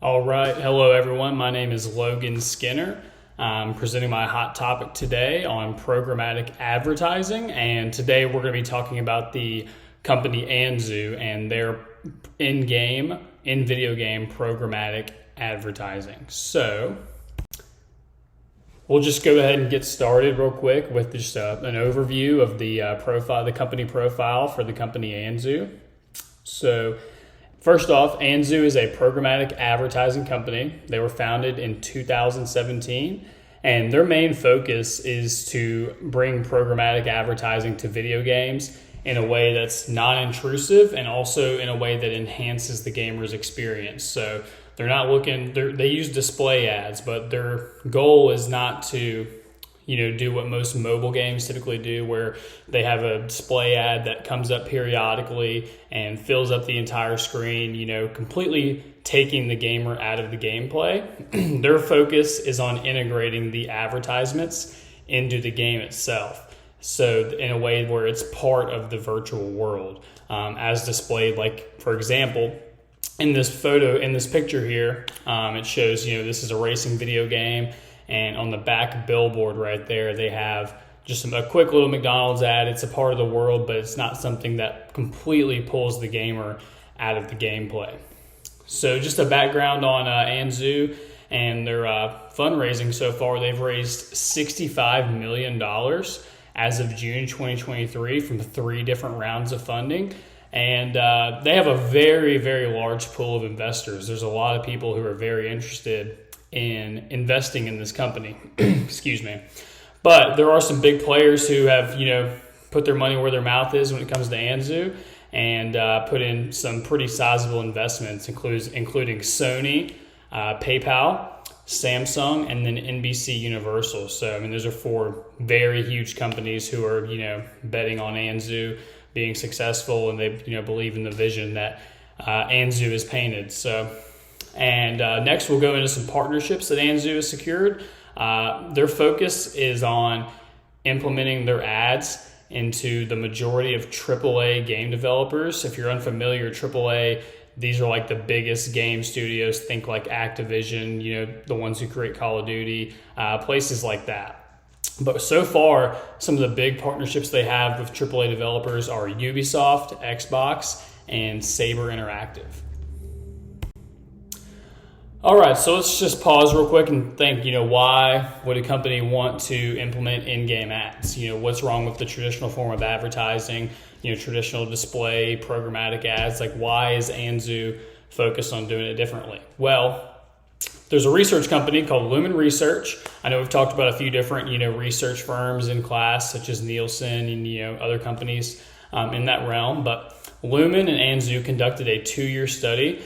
All right. Hello, everyone. My name is Logan Skinner. I'm presenting my hot topic today on programmatic advertising. And today we're going to be talking about the company Anzu and their in-video game programmatic advertising. So we'll just go ahead and get started real quick with just an overview of the company profile for the company Anzu. So first off, Anzu is a programmatic advertising company. They were founded in 2017, and their main focus is to bring programmatic advertising to video games in a way that's non-intrusive and also in a way that enhances the gamer's experience. So they use display ads, but their goal is not to do what most mobile games typically do, where they have a display ad that comes up periodically and fills up the entire screen, completely taking the gamer out of the gameplay. Their focus is on integrating the advertisements into the game itself. So in a way where it's part of the virtual world, as displayed, like, for example, in this picture here, it shows, this is a racing video game. And on the back billboard right there, they have just a quick little McDonald's ad. It's a part of the world, but it's not something that completely pulls the gamer out of the gameplay. So just a background on Anzu and their fundraising so far. They've raised $65 million as of June 2023 from 3 different rounds of funding. And they have a very, very large pool of investors. There's a lot of people who are very interested in investing in this company. Excuse me. But there are some big players who have, put their money where their mouth is when it comes to Anzu and put in some pretty sizable investments, including Sony, PayPal, Samsung, and then NBC Universal. So, those are 4 very huge companies who are, betting on Anzu being successful, and they, believe in the vision that Anzu has painted. So, and next we'll go into some partnerships that Anzu has secured. Their focus is on implementing their ads into the majority of AAA game developers. If you're unfamiliar, AAA, these are like the biggest game studios. Think like Activision, the ones who create Call of Duty, places like that. But so far, some of the big partnerships they have with AAA developers are Ubisoft, Xbox, and Saber Interactive. All right, so let's just pause real quick and think, why would a company want to implement in-game ads? What's wrong with the traditional form of advertising, traditional display, programmatic ads? Like, why is Anzu focused on doing it differently? Well, there's a research company called Lumen Research. I know we've talked about a few different, research firms in class, such as Nielsen and, other companies in that realm. But Lumen and Anzu conducted a 2-year study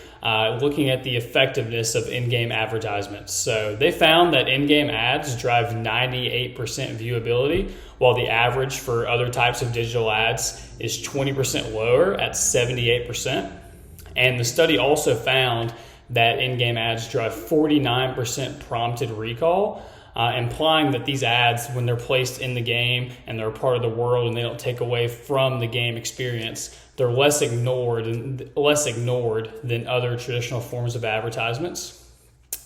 looking at the effectiveness of in-game advertisements. So they found that in-game ads drive 98% viewability, while the average for other types of digital ads is 20% lower at 78%. And the study also found that in-game ads drive 49% prompted recall, implying that these ads, when they're placed in the game and they're a part of the world and they don't take away from the game experience, they're less ignored than other traditional forms of advertisements.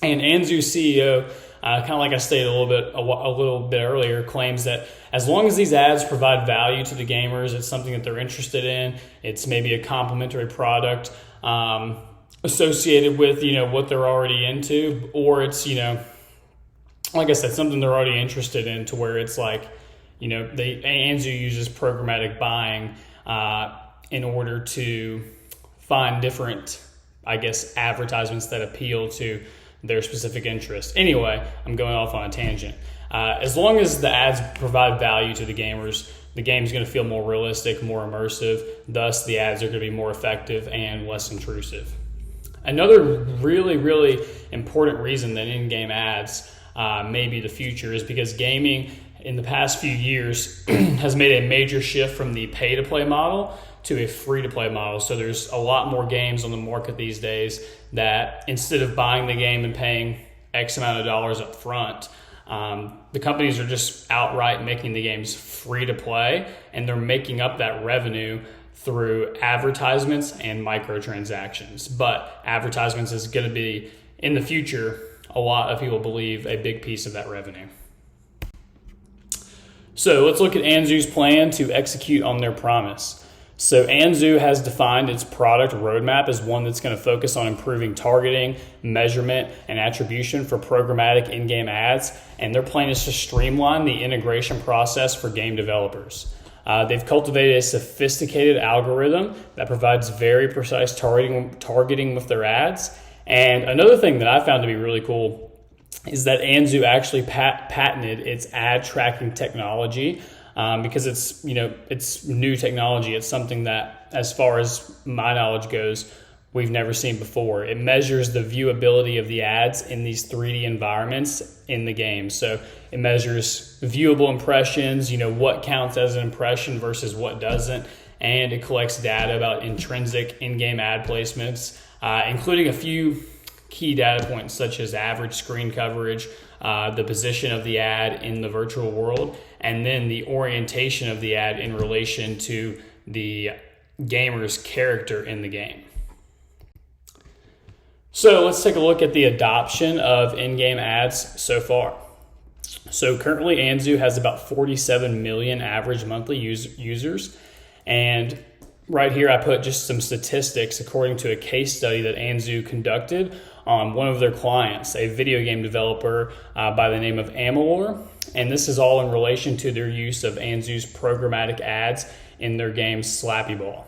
And Anzu's CEO, kind of like I stated a little bit earlier, claims that as long as these ads provide value to the gamers, it's something that they're interested in. It's maybe a complementary product associated with what they're already into, or it's like I said, something they're already interested in, to where it's like Anzu uses programmatic buying in order to find different, advertisements that appeal to their specific interest. Anyway, I'm going off on a tangent. As long as the ads provide value to the gamers, the game's going to feel more realistic, more immersive. Thus, the ads are going to be more effective and less intrusive. Another really, really important reason that in-game ads may be the future is because gaming in the past few years has made a major shift from the pay-to-play model to a free-to-play model. So there's a lot more games on the market these days that, instead of buying the game and paying X amount of dollars up front, the companies are just outright making the games free-to-play, and they're making up that revenue through advertisements and microtransactions. But advertisements is going to be in the future, a lot of people believe a big piece of that revenue. So let's look at Anzu's plan to execute on their promise. So Anzu has defined its product roadmap as one that's going to focus on improving targeting, measurement, and attribution for programmatic in-game ads. And their plan is to streamline the integration process for game developers. They've cultivated a sophisticated algorithm that provides very precise targeting with their ads. And another thing that I found to be really cool is that Anzu actually patented its ad tracking technology. Because it's new technology. It's something that, as far as my knowledge goes, we've never seen before. It measures the viewability of the ads in these 3D environments in the game. So it measures viewable impressions, what counts as an impression versus what doesn't, and it collects data about intrinsic in-game ad placements, including a few key data points such as average screen coverage, the position of the ad in the virtual world, and then the orientation of the ad in relation to the gamer's character in the game. So let's take a look at the adoption of in-game ads so far. So currently Anzu has about 47 million average monthly users, and right here I put just some statistics according to a case study that Anzu conducted on one of their clients, a video game developer by the name of Amalur. And this is all in relation to their use of Anzu's programmatic ads in their game Slappy Ball.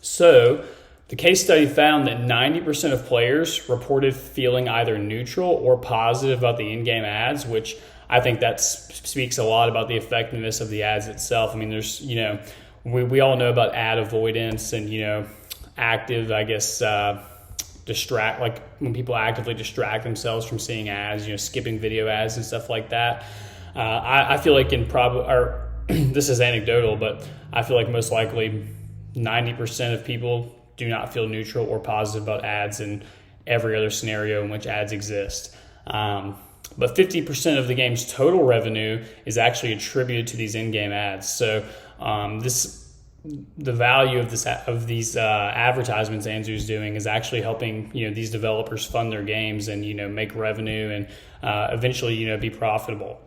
So the case study found that 90% of players reported feeling either neutral or positive about the in-game ads, which I think that speaks a lot about the effectiveness of the ads itself. I mean, there's, we all know about ad avoidance and, active, like when people actively distract themselves from seeing ads, skipping video ads and stuff like that. I feel like this is anecdotal, but I feel like most likely 90% of people do not feel neutral or positive about ads in every other scenario in which ads exist. But 50% of the game's total revenue is actually attributed to these in-game ads. So the value of these advertisements Anzu is doing is actually helping these developers fund their games and make revenue and eventually be profitable.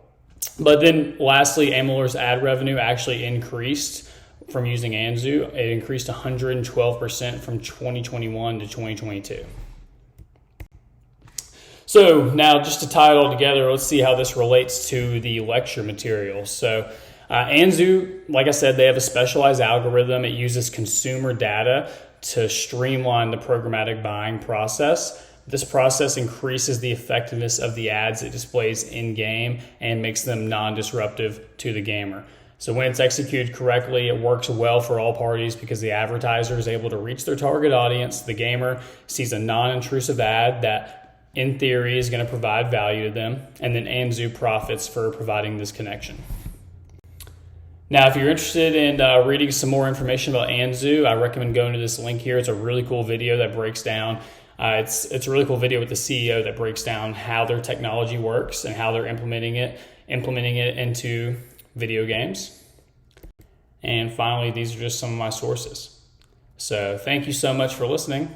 But then lastly, Amalur's ad revenue actually increased from using Anzu. It increased 112% from 2021 to 2022. So now, just to tie it all together, let's see how this relates to the lecture material. So Anzu, like I said, they have a specialized algorithm. It uses consumer data to streamline the programmatic buying process. This process increases the effectiveness of the ads it displays in-game and makes them non-disruptive to the gamer. So when it's executed correctly, it works well for all parties because the advertiser is able to reach their target audience. The gamer sees a non-intrusive ad that, in theory, is going to provide value to them, and then Anzu profits for providing this connection. Now, if you're interested in reading some more information about Anzu, I recommend going to this link here. It's a really cool video that breaks down. It's a really cool video with the CEO that breaks down how their technology works and how they're implementing it into video games. And finally, these are just some of my sources. So thank you so much for listening.